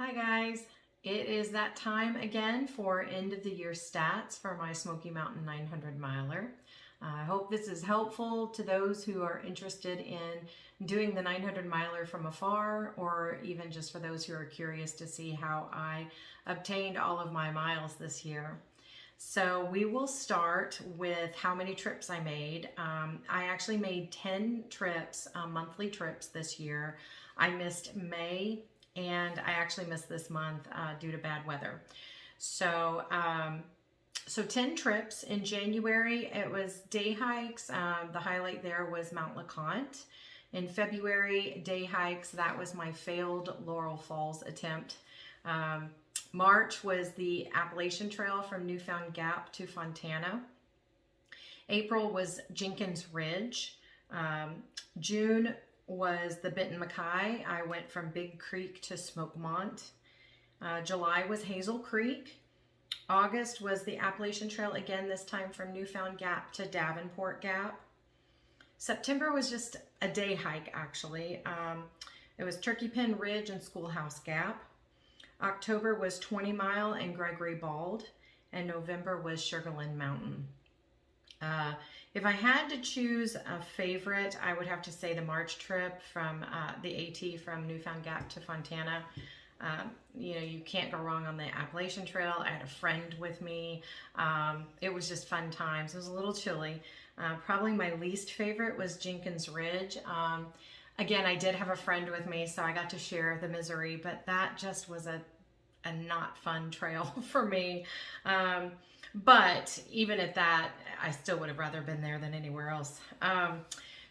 Hi guys, it is that time again for end of the year stats for my Smoky Mountain 900 miler. I hope this is helpful to those who are interested in doing the 900 miler from afar, or even just for those who are curious to see how I obtained all of my miles this year. So we will start with how many trips I made. I actually made 10 trips, monthly trips this year. I missed May and I actually missed this month due to bad weather. So 10 trips. In January, it was day hikes. The highlight there was Mount LeConte. In February, day hikes. That was my failed Laurel Falls attempt. March was the Appalachian Trail from Newfound Gap to Fontana. April was Jenkins Ridge. June was the Benton McKay. I went from Big Creek to Smoky Mountain. July was Hazel Creek. August was the Appalachian Trail, again this time from Newfound Gap to Davenport Gap. September was just a day hike actually. It was Turkey Pen Ridge and Schoolhouse Gap. October was 20 Mile and Gregory Bald, and November was Sugarland Mountain. If I had to choose a favorite, I would have to say the March trip from the AT from Newfound Gap to Fontana. You can't go wrong on the Appalachian Trail. I had a friend with me. It was just fun times. It was a little chilly. Probably my least favorite was Jenkins Ridge. Again, I did have a friend with me, so I got to share the misery, but that just was a not fun trail for me. But even at that, I still would have rather been there than anywhere else.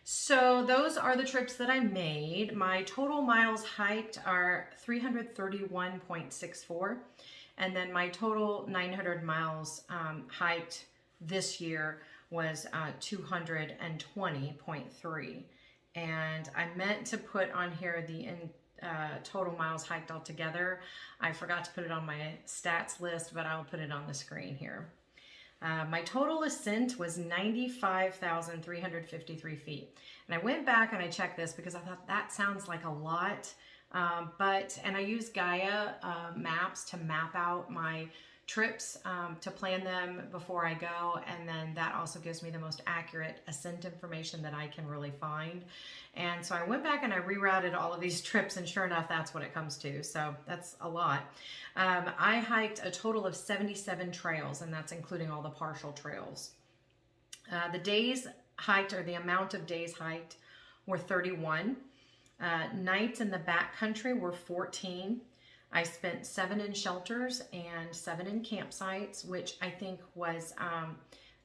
So those are the trips that I made. My total miles hiked are 331.64. And then my total 900 miles hiked this year was 220.3. And I meant to put on here the total miles hiked altogether. I forgot to put it on my stats list, but I'll put it on the screen here. My total ascent was 95,353 feet. And I went back and I checked this because I thought that sounds like a lot. And I used Gaia maps to map out my trips to plan them before I go, and then that also gives me the most accurate ascent information that I can really find. And so I went back and I rerouted all of these trips, and sure enough, that's what it comes to. So that's a lot. I hiked a total of 77 trails, and that's including all the partial trails. The days hiked, or the amount of days hiked, were 31. Nights in the backcountry were 14. I spent 7 in shelters and 7 in campsites, which I think was,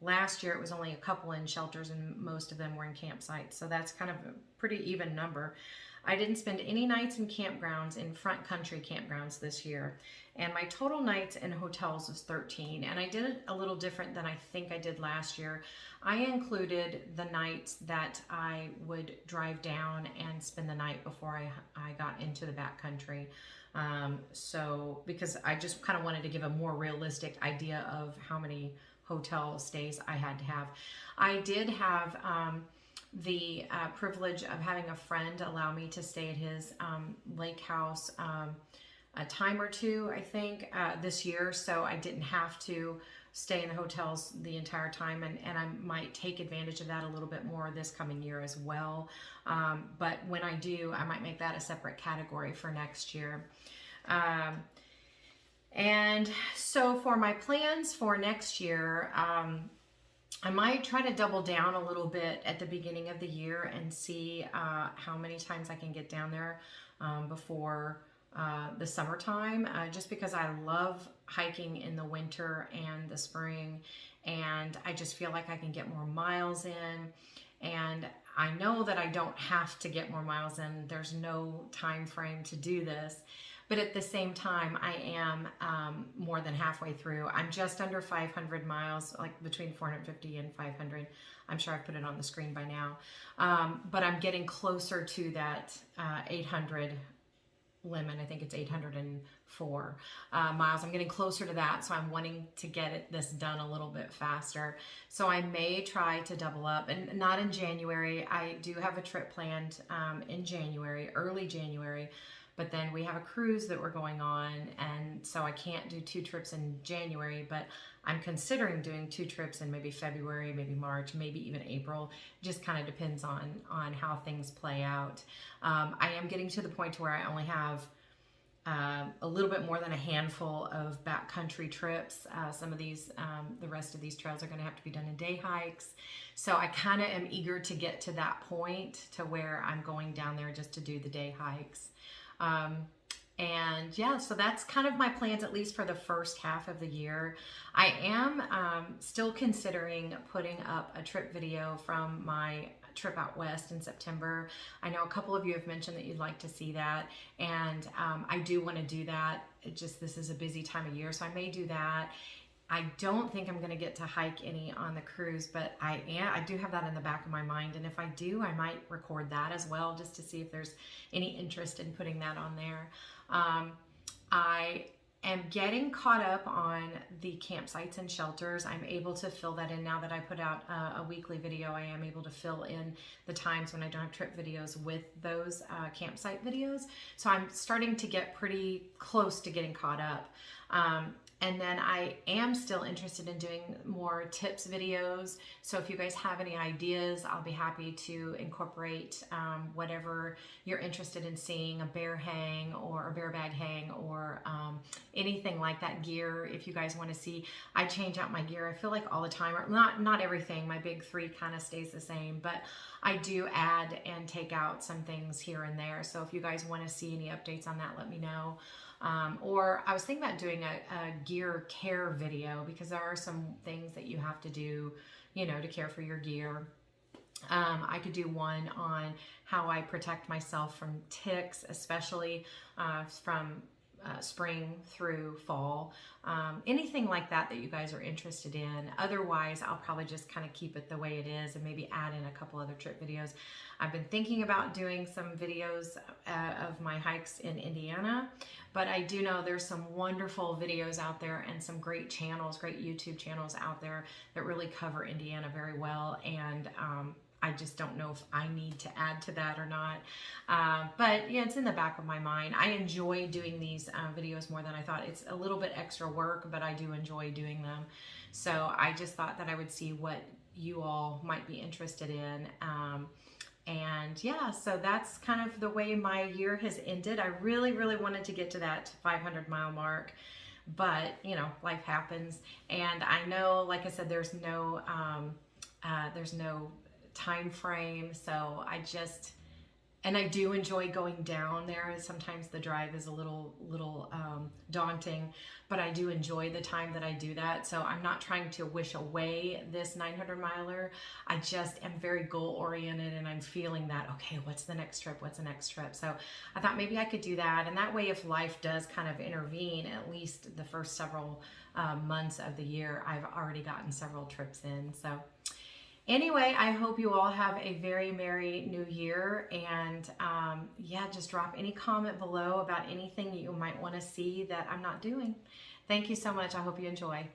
last year it was only a couple in shelters and most of them were in campsites. So that's kind of a pretty even number. I didn't spend any nights in campgrounds, in front country campgrounds this year. And my total nights in hotels was 13. And I did it a little different than I think I did last year. I included the nights that I would drive down and spend the night before I got into the backcountry. So because I just kind of wanted to give a more realistic idea of how many hotel stays I had to have. I did have the privilege of having a friend allow me to stay at his lake house a time or two, I think, this year. So I didn't have to stay in the hotels the entire time, and I might take advantage of that a little bit more this coming year as well. But when I do, I might make that a separate category for next year. And so for my plans for next year, I might try to double down a little bit at the beginning of the year and see how many times I can get down there before the summertime, just because I love hiking in the winter and the spring, and I just feel like I can get more miles in. And I know that I don't have to get more miles in. There's no time frame to do this. But at the same time, I am more than halfway through. I'm just under 500 miles, like between 450 and 500. I'm sure I've put it on the screen by now. But I'm getting closer to that 800 limit. I think it's 804 miles. I'm getting closer to that, so I'm wanting to get this done a little bit faster. So I may try to double up, and not in January. I do have a trip planned in January, early January, but then we have a cruise that we're going on, and so I can't do 2 trips in January, but I'm considering doing 2 trips in maybe February, maybe March, maybe even April. Just kind of depends on how things play out. I am getting to the point to where I only have a little bit more than a handful of backcountry trips. Some of these, the rest of these trails are going to have to be done in day hikes. So I kind of am eager to get to that point to where I'm going down there just to do the day hikes. And yeah, so that's kind of my plans, at least for the first half of the year. I am still considering putting up a trip video from my trip out west in September. I know a couple of you have mentioned that you'd like to see that, and I do want to do that. This is a busy time of year, so I may do that. I don't think I'm going to get to hike any on the cruise, but I do have that in the back of my mind, and if I do, I might record that as well, just to see if there's any interest in putting that on there. I am getting caught up on the campsites and shelters. I'm able to fill that in now that I put out a weekly video. I am able to fill in the times when I don't have trip videos with those campsite videos. So I'm starting to get pretty close to getting caught up. And then I am still interested in doing more tips videos. So if you guys have any ideas, I'll be happy to incorporate whatever you're interested in seeing, a bear hang or a bear bag hang, or anything like that gear. If you guys want to see, I change out my gear, I feel like all the time, or not everything. My big 3 kind of stays the same, but I do add and take out some things here and there. So if you guys want to see any updates on that, let me know. Or I was thinking about doing a gear care video, because there are some things that you have to do, to care for your gear. I could do one on how I protect myself from ticks, especially from spring through fall. Anything like that you guys are interested in. Otherwise, I'll probably just kind of keep it the way it is and maybe add in a couple other trip videos. I've been thinking about doing some videos of my hikes in Indiana, but I do know there's some wonderful videos out there and some great channels, great YouTube channels out there that really cover Indiana very well, and I just don't know if I need to add to that or not. But yeah, it's in the back of my mind. I enjoy doing these videos more than I thought. It's a little bit extra work, but I do enjoy doing them. So I just thought that I would see what you all might be interested in. And yeah, so that's kind of the way my year has ended. I really, really wanted to get to that 500-mile mark, but life happens. And I know, like I said, there's no time frame, so I do enjoy going down there. Sometimes the drive is a little daunting, but I do enjoy the time that I do that. So I'm not trying to wish away this 900-miler. I just am very goal oriented, and I'm feeling that, okay, what's the next trip? What's the next trip? So I thought maybe I could do that, and that way, if life does kind of intervene, at least the first several months of the year, I've already gotten several trips in. So anyway, I hope you all have a very Merry New Year, and just drop any comment below about anything you might want to see that I'm not doing. Thank you so much. I hope you enjoy.